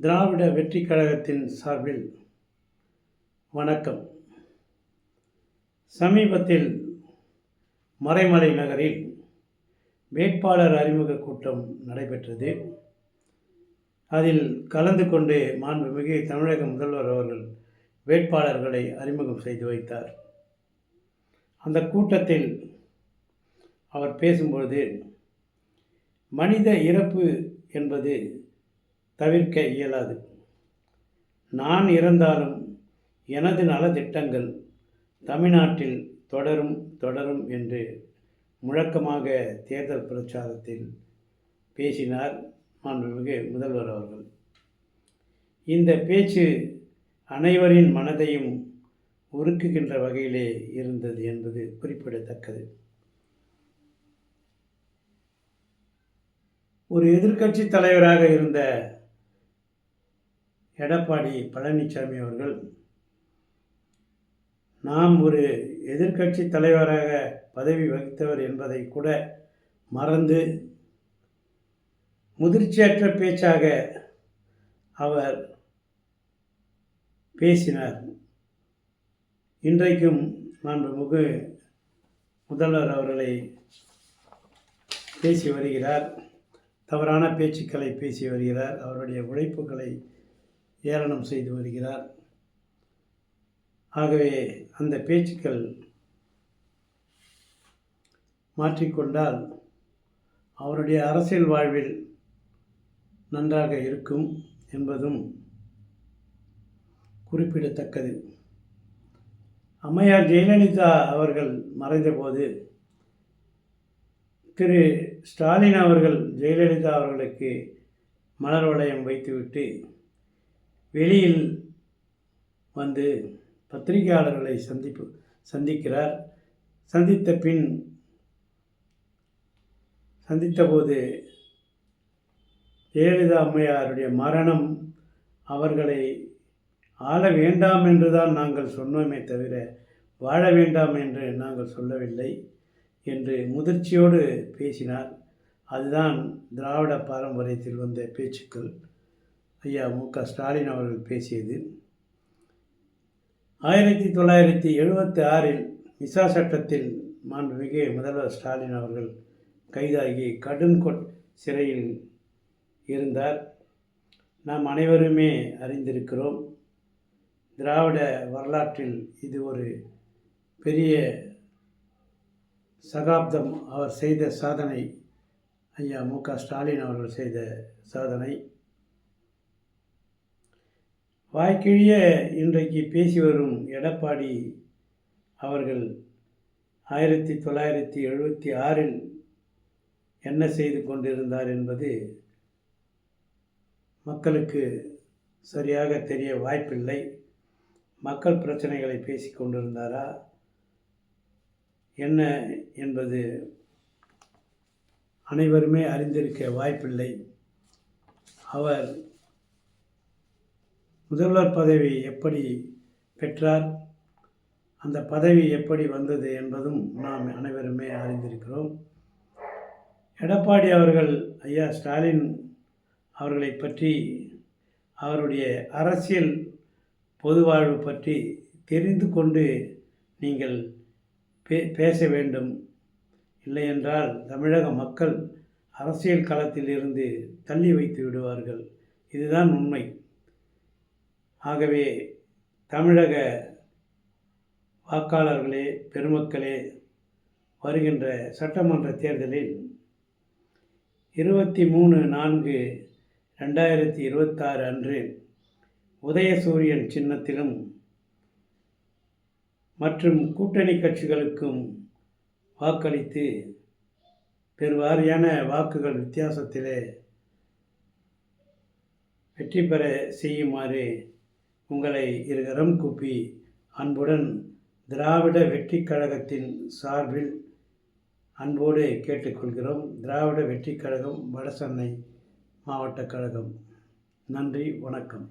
திராவிட வெற்றி கழகத்தின் சார்பில் வணக்கம். சமீபத்தில் மறைமலை நகரில் வேட்பாளர் அறிமுக கூட்டம் நடைபெற்றது. அதில் கலந்து கொண்டு மாண்புமிகு தமிழக முதல்வர் அவர்கள் வேட்பாளர்களை அறிமுகம் செய்து வைத்தார். அந்த கூட்டத்தில் அவர் பேசும்பொழுது, மனித இறப்பு என்பது தவிர்க்க இயலாது. நான் இறந்தாலும் எனது நலத்திட்டங்கள் தமிழ்நாட்டில் தொடரும் தொடரும் என்று முழக்கமாக தேர்தல் பிரச்சாரத்தில் பேசினார் மாண்புமிகு முதல்வர் அவர்கள். இந்த பேச்சு அனைவரின் மனதையும் உருக்குகின்ற வகையிலே இருந்தது என்பது குறிப்பிடத்தக்கது. ஒரு எதிர்க்கட்சி தலைவராக இருந்த எடப்பாடி பழனிசாமி அவர்கள், நாம் ஒரு எதிர்க்கட்சி தலைவராக பதவி வகித்தவர் என்பதை கூட மறந்து முதிர்ச்சியற்ற பேச்சாக அவர் பேசினார். இன்றைக்கும் மாண்புமிகு முதல்வர் அவர்களை பேசி வருகிறார். தவறான பேச்சுக்களை பேசி வருகிறார். அவருடைய உழைப்புகளை ஏளனம் செய்து வருகிறார். ஆகவே அந்த பேச்சுக்கள் மாற்றிக்கொண்டால் அவருடைய அரசியல் வாழ்வில் நன்றாக இருக்கும் என்பதும் குறிப்பிடத்தக்கது. அம்மையார் ஜெயலலிதா அவர்கள் மறைந்தபோது திரு ஸ்டாலின் அவர்கள் ஜெயலலிதா அவர்களுக்கு மலர் வளையம் வைத்துவிட்டு வெளியில் வந்து பத்திரிகையாளர்களை சந்திக்கிறார். சந்தித்தபோது ஜெயலலிதா அம்மையாருடைய மரணம் அவர்களை ஆள வேண்டாம் என்றுதான் நாங்கள் சொன்னோமே தவிர வாழ வேண்டாம் என்று நாங்கள் சொல்லவில்லை என்று முதிர்ச்சியோடு பேசினார். அதுதான் திராவிட பாரம்பரியத்தில் வந்த பேச்சுக்கள். ஐயா மு.க. ஸ்டாலின் அவர்கள் பேசியது 1976 மிசா சட்டத்தில் மாண்புமிகு முதல்வர் ஸ்டாலின் அவர்கள் கைதாகி கடும் சிறையில் இருந்தார். நாம் அனைவருமே அறிந்திருக்கிறோம். திராவிட வரலாற்றில் இது ஒரு பெரிய சகாப்தம். அவர் செய்த சாதனை, ஐயா மு.க. ஸ்டாலின் அவர்கள் செய்த சாதனை. வாய்க்கிழிய இன்றைக்கு பேசி வரும் எடப்பாடி அவர்கள் 1976 என்ன செய்து கொண்டிருந்தார் என்பது மக்களுக்கு சரியாக தெரிய வாய்ப்பில்லை. மக்கள் பிரச்சனைகளை பேசி கொண்டிருந்தாரா என்ன என்பது அனைவருமே அறிந்திருக்க வாய்ப்பில்லை. அவர் முதல்வர் பதவி எப்படி பெற்றார், அந்த பதவி எப்படி வந்தது என்பதும் நாம் அனைவருமே அறிந்திருக்கிறோம். எடப்பாடி அவர்கள் ஐயா ஸ்டாலின் அவர்களை பற்றி, அவருடைய அரசியல் பொது வாழ்வு பற்றி தெரிந்து கொண்டு நீங்கள் பேச வேண்டும். இல்லையென்றால் தமிழக மக்கள் அரசியல் களத்தில் இருந்து தள்ளி வைத்து விடுவார்கள். இதுதான் உண்மை. ஆகவே தமிழக வாக்காளர்களே, பெருமக்களே, வருகின்ற சட்டமன்ற தேர்தலில் 23/4/2026 அன்று உதயசூரியன் சின்னத்திலும் மற்றும் கூட்டணி கட்சிகளுக்கும் வாக்களித்து பெருவாரியான வாக்குகள் வித்தியாசத்திலே வெற்றி பெற செய்யுமாறு உங்களை இருகரம் கூப்பி அன்புடன் திராவிட வெற்றி கழகத்தின் சார்பில் அன்போடு கேட்டுக்கொள்கிறோம். திராவிட வெற்றி கழகம், வடசென்னை மாவட்ட கழகம். நன்றி, வணக்கம்.